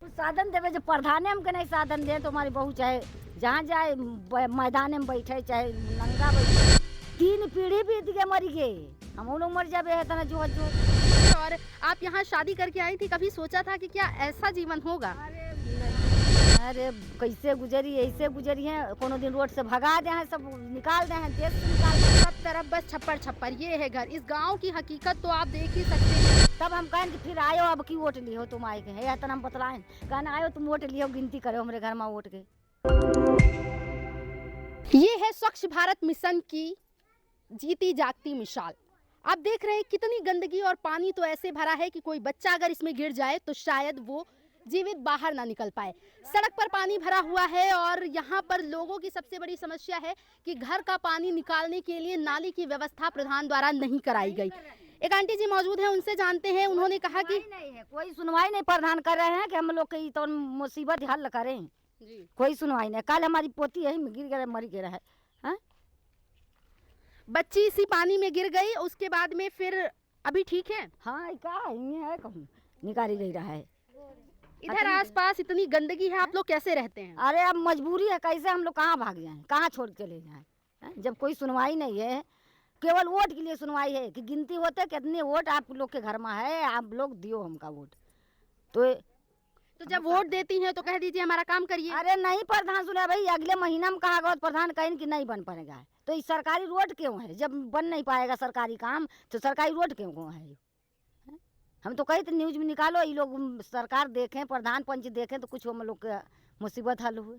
साधन देवे जो प्रधान हमके नहीं साधन दे तो हमारी बहू चाहे जहाँ जाए मैदान में बैठे चाहे नंगा बैठे 3 पीढ़ी बीत गए मरी गए हम लोग मर जावे है तना जो जो। और आप यहाँ शादी करके आई थी, कभी सोचा था कि क्या ऐसा जीवन होगा? अरे कैसे गुजरी ऐसे गुजरी है, कोनो दिन रोड से भगा दे हैं, सब निकाल दे हैं, देश से निकाल दे हैं। सब तरफ बस छप्पर छप्पर, ये है घर। इस गांव की हकीकत तो आप देख ही सकते हैं। तब हम कहें कि फिर आयो अब की वोट लियो तुम आए के है तना हम बतलाएं कहना आयो तुम वोट लियो गिनती करो हमारे घर में वोट के। ये है स्वच्छ भारत मिशन की जीती जागती मिसाल। आप देख रहे हैं कितनी गंदगी और पानी तो ऐसे भरा है कि कोई बच्चा अगर इसमें गिर जाए तो शायद वो जीवित बाहर ना निकल पाए। सड़क पर पानी भरा हुआ है और यहाँ पर लोगों की सबसे बड़ी समस्या है कि घर का पानी निकालने के लिए नाली की व्यवस्था प्रधान द्वारा नहीं कराई गई। एक आंटी जी मौजूद हैं, उनसे जानते हैं। उन्होंने कहा कि नहीं है, कोई सुनवाई नहीं प्रधान कर रहे हैं कि हम लोग की तो मुसीबत हल करें जी। कोई सुनवाई नहीं। कल हमारी पोती यही गिर गया मर गया है। हाँ? बच्ची इसी पानी में गिर गई, उसके बाद में फिर अभी ठीक है? हाँ क्या है कहूँ निकाली नहीं रहा है। इधर आसपास इतनी गंदगी है, आप लोग कैसे रहते हैं? अरे अब मजबूरी है, कैसे हम लोग कहाँ भाग जाएं, कहाँ छोड़ के चले जाएं जब कोई सुनवाई नहीं है। केवल वोट के लिए सुनवाई है कि गिनती होते कितने वोट आप लोग के घर में है, आप लोग दियो हमका वोट। तो जब वोट देती हैं तो कह दीजिए हमारा काम करिए। अरे नहीं प्रधान सुना भाई, अगले महीना में कहा गया प्रधान कहें कि नहीं बन पाएगा तो ये सरकारी रोड क्यों है? जब बन नहीं पाएगा सरकारी काम तो सरकारी रोड क्यों है? हम तो कहे थे न्यूज में निकालो, ये लोग सरकार देखें, प्रधान पंच देखें तो कुछ हम लोग का मुसीबत हल हुए।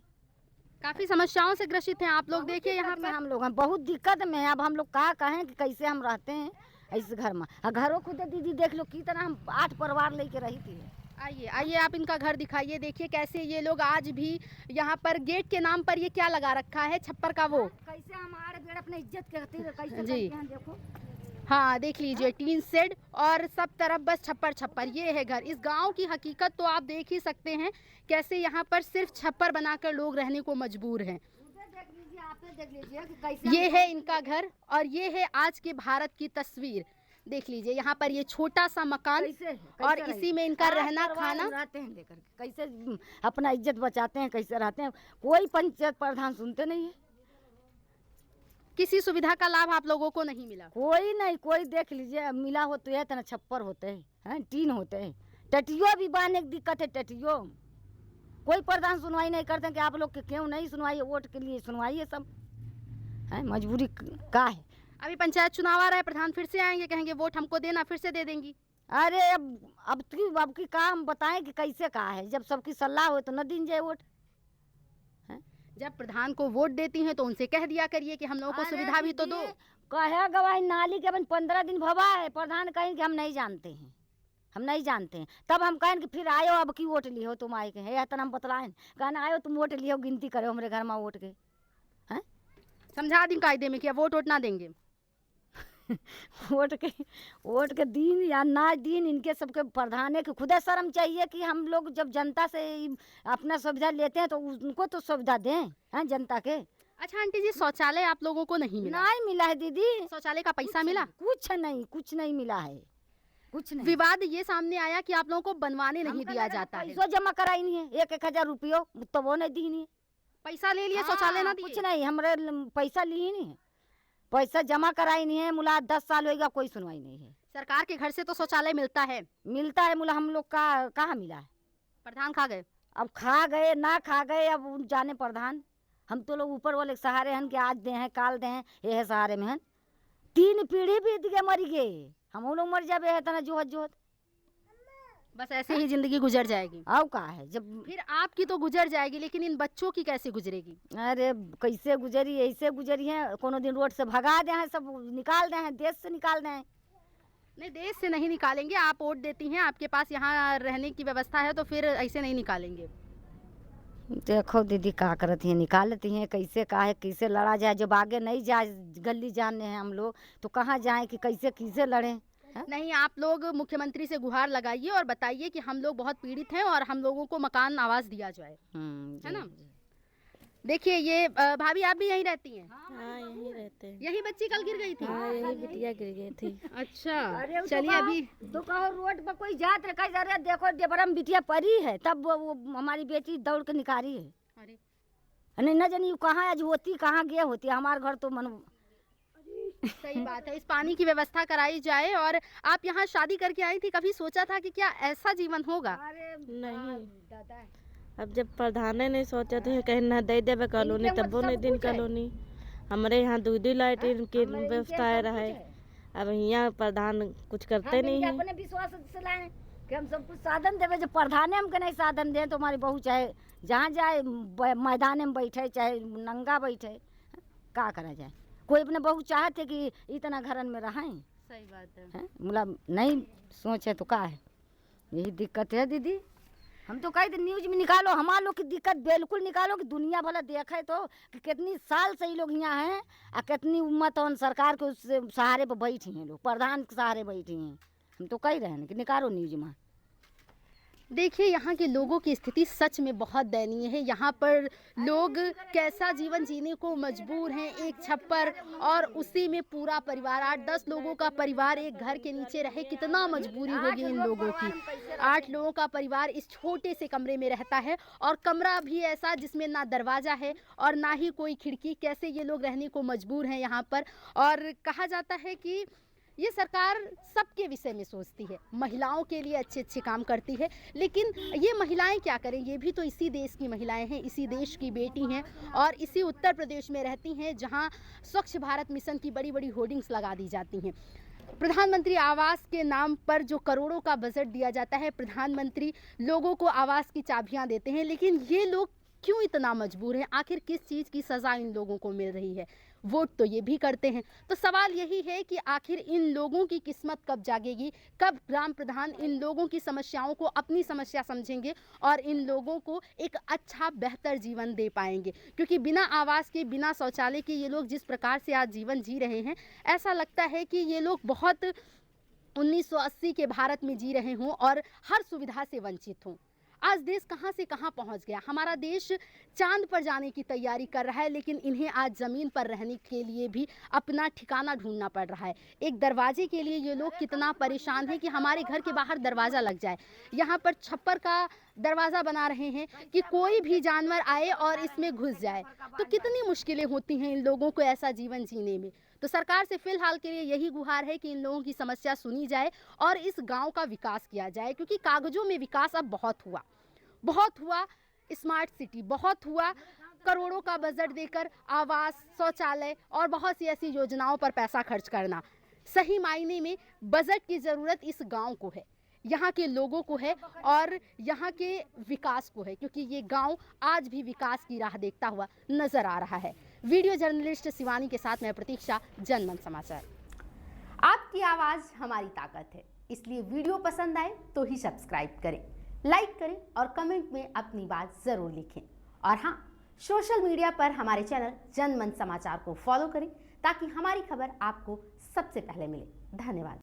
काफी समस्याओं से ग्रसित हैं आप लोग। देखिए यहाँ पर हम लोग बहुत दिक्कत में है। अब हम लोग कहा कहें कि कैसे हम रहते हैं इस घर में। घरों खुद दीदी देख लो कितना हम 8 परिवार लेके रही थी। आइए आइए आप इनका घर दिखाइए। देखिए कैसे ये लोग आज भी यहाँ पर गेट के नाम पर ये क्या लगा रखा है, छप्पर का वो। कैसे हमारे बेड़ अपने इज्जत करते हैं कैसे जी। करते हैं देखो। हाँ देख लीजिए टीन शेड और सब तरफ बस छप्पर छप्पर, ये है घर। इस गांव की हकीकत तो आप देख ही सकते हैं कैसे यहाँ पर सिर्फ छप्पर बनाकर लोग रहने को मजबूर हैं। ये है इनका घर और ये है आज के भारत की तस्वीर। देख लीजिए यहाँ पर ये छोटा सा मकान और इसी में इनका रहना खाना। रहते हैं लेकर कैसे अपना इज्जत बचाते हैं, कैसे रहते हैं। कोई पंचायत प्रधान सुनते नहीं है, किसी सुविधा का लाभ आप लोगों को नहीं मिला? कोई नहीं। कोई देख लीजिए मिला हो तो है तना छप्पर होते हैं, टीन होते हैं, टटियो भी बांधने की दिक्कत है। टटियो कोई प्रधान सुनवाई नहीं करते कि आप लोग के क्यों नहीं सुनवाई है? वोट के लिए सुनवाई है सब है, मजबूरी का है। अभी पंचायत चुनाव आ रहा है, प्रधान फिर से आएंगे, कहेंगे वोट हमको देना, फिर से दे देंगी। अरे अब की काम बताएं कि कैसे कहा है, जब सबकी सलाह हो तो न दिन जाए वोट। जब प्रधान को वोट देती हैं तो उनसे कह दिया करिए कि हम लोगों को सुविधा भी तो दो। कहे गवाही नाली के अपन 15 दिन भवा है, प्रधान कहें कि हम नहीं जानते हैं, हम नहीं जानते हैं। तब हम कहें कि फिर आयो अब की वोट लियो तुम आए के है तना हम बतलाएं कहना आयो तुम वोट लियो गिनती करो हमारे घर में वोट के। हैं समझा दी कायदे में कि अब वोट ना देंगे। वोट के दिन या ना दिन इनके सबके प्रधान के खुदा शर्म चाहिए कि हम लोग जब जनता से अपना सुविधा लेते हैं तो उनको तो सुविधा दें हैं जनता के। अच्छा आंटी जी, शौचालय आप लोगों को नहीं मिला? नहीं मिला है दीदी। शौचालय का पैसा मिला? कुछ नहीं मिला है, कुछ नहीं। विवाद ये सामने आया कि आप लोगों को बनवाने नहीं दिया जाता है। पैसा जमा कराई नहीं है, 1,000 रुपये तो वो नहीं दी नहीं। पैसा ले लिए, शौचालय ना दिए? कुछ नहीं, हमारे पैसा लिए नहीं है, पैसा जमा कराई नहीं है। मुला 10 साल होगा कोई सुनवाई नहीं है। सरकार के घर से तो शौचालय मिलता है मुला हम लोग का कहाँ मिला है? प्रधान खा गए। अब खा गए ना खा गए अब जाने प्रधान। हम तो लोग ऊपर वाले सहारे हैं कि आज दे हैं काल दे हैं, ये है सहारे में हैं। 3 पीढ़ी बीत गए मरी गए, हम लोग मर जावे है तना जोहत। बस ऐसे ही जिंदगी गुजर जाएगी। अब का है जब फिर आपकी तो गुजर जाएगी, लेकिन इन बच्चों की कैसे गुजरेगी? अरे कैसे गुजरी, ऐसे गुजरी है। कोनो दिन रोड से भगा दे हैं, सब निकाल दे हैं, देश से निकाल दे हैं। नहीं देश से नहीं निकालेंगे, आप वोट देती हैं, आपके पास यहाँ रहने की व्यवस्था है तो फिर ऐसे नहीं निकालेंगे। देखो दीदी क्या करती हैं, निकालती हैं कैसे का है, कैसे लड़ा जाए। जब आगे नहीं जाए गली जाने हैं हम लोग तो कहाँ जाएं कि कैसे लड़ें। नहीं आप लोग मुख्यमंत्री से गुहार लगाइए और बताइए कि हम लोग बहुत पीड़ित हैं और हम लोगों को मकान आवास दिया जाए, है ना? देखिए ये भाभी आप भी यहीं रहती हैं? हाँ यहीं रहते हैं। यही बच्ची कल गिर गई थी? हाँ यही बिटिया गिर गई थी। अच्छा अरे वो तो चलिए कहो- अभी तो कहो रोड पर कोई जात रखा जा रहा है, देखो डेबरम बिटिया परी है, तब वो हमारी बेटी दौड़ के निकारी है। अरे नहीं न जानी कहाँ आज होती, कहाँ गया होती। हमारे घर तो मन सही बात है, इस पानी की व्यवस्था कराई जाए। और आप यहाँ शादी करके आई थी, कभी सोचा था कि क्या ऐसा जीवन होगा? नहीं दादा अब जब प्रधान ने सोचा थे कहीं ना दे देवे कॉलोनी, इनके तब वो नहीं सब दिन कुछ है। कॉलोनी हमारे यहाँ दूध लाइट की हमारे व्यवस्था इनके सब रहा है। कुछ है। अब यहाँ प्रधान कुछ करते हम नहीं इनके है। अपने विश्वास से लाए कि हम सब कुछ साधन देवे, जो प्रधान हमके नहीं साधन दे तो हमारी बहू चाहे जहाँ जाए मैदान में बैठे चाहे नंगा बैठे, का करा जाए। कोई अपने बहू चाहते कि इतना घरन में रहें, सही बात है। हैं? मतलब नहीं सोचे तो का है, यही दिक्कत है दीदी। हम तो कहे थे न्यूज में निकालो, हमारे लोग की दिक्कत बिल्कुल निकालो कि दुनिया भला देखे तो कि कितनी साल से ये लोग यहाँ हैं और कितनी उम्मत और सरकार के उस सहारे पर बैठी हैं, लोग प्रधान के सहारे बैठी हैं। हम तो कह रहे हैं कि निकालो न्यूज में। देखिए यहाँ के लोगों की स्थिति सच में बहुत दयनीय है। यहाँ पर लोग कैसा जीवन जीने को मजबूर हैं, एक छप्पर और उसी में पूरा परिवार, 8-10 लोगों का परिवार एक घर के नीचे रहे, कितना मजबूरी होगी इन लोगों की। 8 लोगों का परिवार इस छोटे से कमरे में रहता है और कमरा भी ऐसा जिसमें ना दरवाज़ा है और ना ही कोई खिड़की। कैसे ये लोग रहने को मजबूर हैं यहाँ पर। और कहा जाता है कि ये सरकार सबके विषय में सोचती है, महिलाओं के लिए अच्छे अच्छे काम करती है, लेकिन ये महिलाएं क्या करें, ये भी तो इसी देश की महिलाएं हैं, इसी देश की बेटी हैं और इसी उत्तर प्रदेश में रहती हैं जहां स्वच्छ भारत मिशन की बड़ी बड़ी होर्डिंग्स लगा दी जाती हैं। प्रधानमंत्री आवास के नाम पर जो करोड़ों का बजट दिया जाता है, प्रधानमंत्री लोगों को आवास की चाबियां देते हैं, लेकिन ये लोग क्यों इतना मजबूर हैं? आखिर किस चीज़ की सज़ा इन लोगों को मिल रही है? वोट तो ये भी करते हैं। तो सवाल यही है कि आखिर इन लोगों की किस्मत कब जागेगी, कब ग्राम प्रधान इन लोगों की समस्याओं को अपनी समस्या समझेंगे और इन लोगों को एक अच्छा बेहतर जीवन दे पाएंगे। क्योंकि बिना आवास के, बिना शौचालय के ये लोग जिस प्रकार से आज जीवन जी रहे हैं, ऐसा लगता है कि ये लोग बहुत 1980 के भारत में जी रहे हों और हर सुविधा से वंचित हों। आज देश कहां से कहां पहुंच गया। हमारा देश चांद पर जाने की तैयारी कर रहा है, लेकिन इन्हें आज ज़मीन पर रहने के लिए भी अपना ठिकाना ढूंढना पड़ रहा है। एक दरवाजे के लिए ये लोग कितना परेशान हैं कि हमारे घर के बाहर दरवाज़ा लग जाए। यहाँ पर छप्पर का दरवाज़ा बना रहे हैं कि कोई भी जानवर आए और इसमें घुस जाए। तो कितनी मुश्किलें होती हैं इन लोगों को ऐसा जीवन जीने में। तो सरकार से फिलहाल के लिए यही गुहार है कि इन लोगों की समस्या सुनी जाए और इस गांव का विकास किया जाए, क्योंकि कागजों में विकास अब बहुत हुआ। स्मार्ट सिटी बहुत हुआ, करोड़ों का बजट देकर आवास, शौचालय और बहुत सी ऐसी योजनाओं पर पैसा खर्च करना। सही मायने में बजट की ज़रूरत इस गांव को है, यहाँ के लोगों को है और यहाँ के विकास को है, क्योंकि ये गांव आज भी विकास की राह देखता हुआ नजर आ रहा है। वीडियो जर्नलिस्ट शिवानी के साथ मैं प्रतीक्षा, जनमन समाचार। आपकी आवाज़ हमारी ताकत है, इसलिए वीडियो पसंद आए तो ही सब्सक्राइब करें, लाइक करें और कमेंट में अपनी बात ज़रूर लिखें। और हाँ, सोशल मीडिया पर हमारे चैनल जनमन समाचार को फॉलो करें ताकि हमारी खबर आपको सबसे पहले मिले। धन्यवाद।